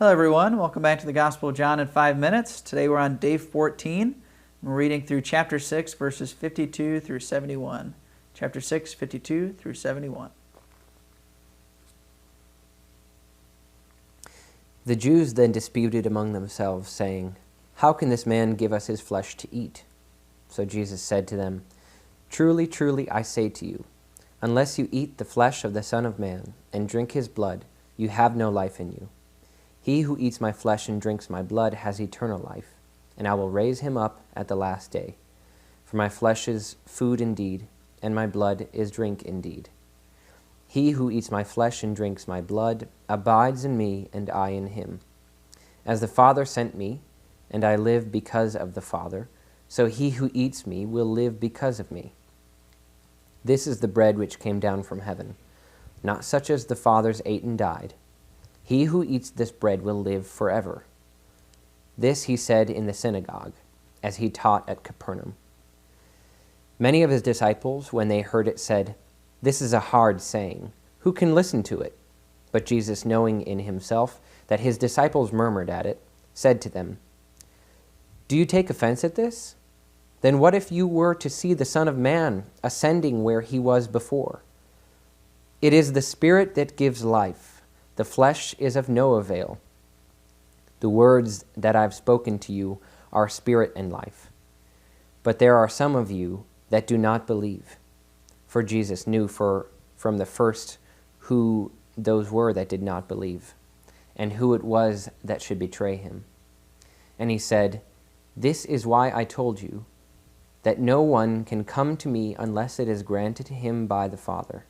Hello everyone, welcome back to the Gospel of John in 5 minutes. Today we're on day 14. We're reading through chapter 6, verses 52 through 71. Chapter 6, 52 through 71. The Jews then disputed among themselves, saying, "How can this man give us his flesh to eat?" So Jesus said to them, "Truly, truly, I say to you, unless you eat the flesh of the Son of Man and drink his blood, you have no life in you. He who eats my flesh and drinks my blood has eternal life, and I will raise him up at the last day. For my flesh is food indeed, and my blood is drink indeed. He who eats my flesh and drinks my blood abides in me, and I in him. As the Father sent me, and I live because of the Father, so he who eats me will live because of me. This is the bread which came down from heaven, not such as the fathers ate and died. He who eats this bread will live forever." This he said in the synagogue, as he taught at Capernaum. Many of his disciples, when they heard it, said, "This is a hard saying. Who can listen to it?" But Jesus, knowing in himself that his disciples murmured at it, said to them, "Do you take offense at this? Then what if you were to see the Son of Man ascending where he was before? It is the Spirit that gives life. The flesh is of no avail. The words that I've spoken to you are spirit and life. But there are some of you that do not believe." For Jesus knew from the first who those were that did not believe, and who it was that should betray him. And he said, "This is why I told you, that no one can come to me unless it is granted to him by the Father."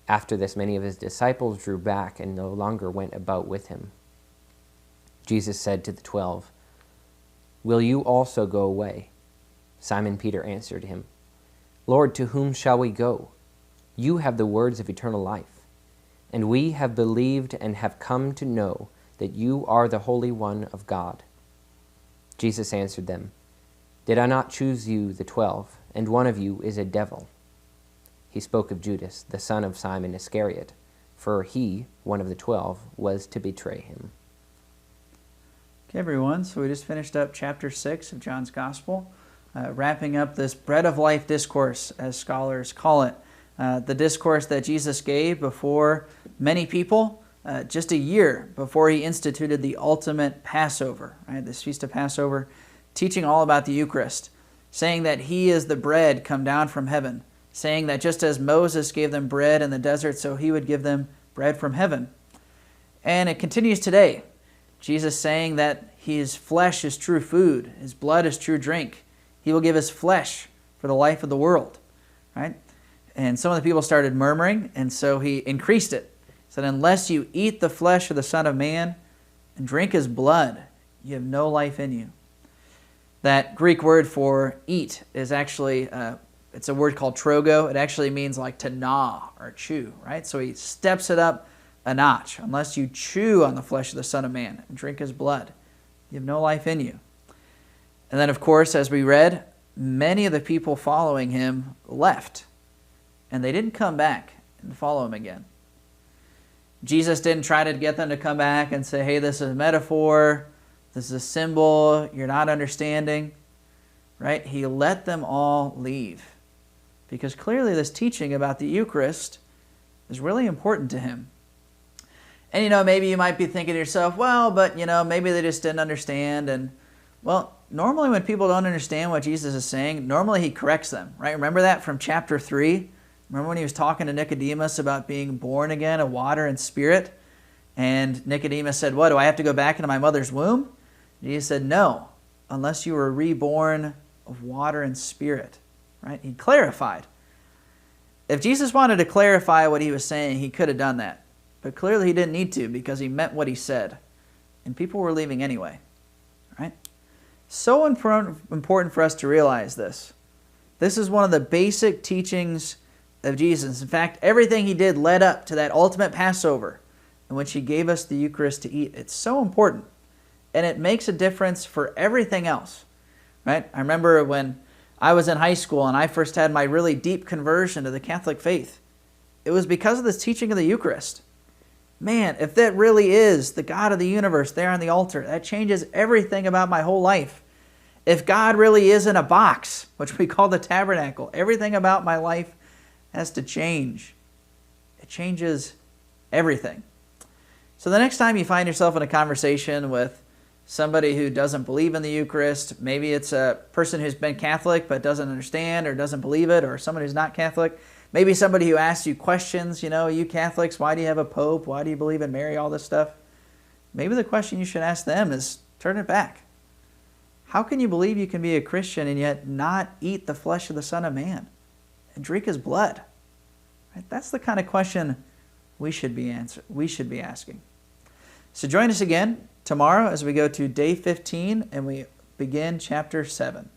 After this, many of his disciples drew back and no longer went about with him. Jesus said to the 12, "Will you also go away?" Simon Peter answered him, "Lord, to whom shall we go? You have the words of eternal life, and we have believed and have come to know that you are the Holy One of God." Jesus answered them, "Did I not choose you, the 12, and one of you is a devil?" He spoke of Judas, the son of Simon Iscariot, for he, one of the 12, was to betray him. Okay, everyone, so we just finished up chapter 6 of John's Gospel, wrapping up this bread of life discourse, as scholars call it, the discourse that Jesus gave before many people, just a year before he instituted the ultimate Passover, right? This Feast of Passover, teaching all about the Eucharist, saying that he is the bread come down from heaven, saying that just as Moses gave them bread in the desert, so he would give them bread from heaven. And it continues today. Jesus saying that his flesh is true food, his blood is true drink. He will give his flesh for the life of the world, right? And some of the people started murmuring, and so he increased it. He said, "Unless you eat the flesh of the Son of Man and drink his blood, you have no life in you." That Greek word for eat is actually it's a word called trogo. It actually means like to gnaw or chew, right? So he steps it up a notch. Unless you chew on the flesh of the Son of Man and drink his blood, you have no life in you. And then, of course, as we read, many of the people following him left, and they didn't come back and follow him again. Jesus didn't try to get them to come back and say, "Hey, this is a metaphor, this is a symbol, you're not understanding," right? He let them all leave, because clearly this teaching about the Eucharist is really important to him. And, maybe you might be thinking to yourself, well, but, maybe they just didn't understand. And, well, normally when people don't understand what Jesus is saying, normally he corrects them, right? Remember that from chapter 3? Remember when he was talking to Nicodemus about being born again of water and spirit? And Nicodemus said, "What, do I have to go back into my mother's womb?" And Jesus said, "No, unless you were reborn of water and spirit," right? He clarified. If Jesus wanted to clarify what he was saying, he could have done that. But clearly he didn't need to, because he meant what he said. And people were leaving anyway, right? So important for us to realize this. This is one of the basic teachings of Jesus. In fact, everything he did led up to that ultimate Passover in which he gave us the Eucharist to eat. It's so important. And it makes a difference for everything else, right? I remember when I was in high school and I first had my really deep conversion to the Catholic faith. It was because of this teaching of the Eucharist. man, if that really is the God of the universe there on the altar, that changes everything about my whole life. If God really is in a box, which we call the tabernacle, everything about my life has to change. It changes everything. So the next time you find yourself in a conversation with somebody who doesn't believe in the Eucharist, maybe it's a person who's been Catholic but doesn't understand or doesn't believe it, or someone who's not Catholic, maybe somebody who asks you questions, you Catholics, why do you have a pope? Why do you believe in Mary? All this stuff. Maybe the question you should ask them is, turn it back. How can you believe you can be a Christian and yet not eat the flesh of the Son of Man and drink his blood? Right? That's the kind of question we should be asking. So join us again tomorrow as we go to day 15 and we begin chapter 7.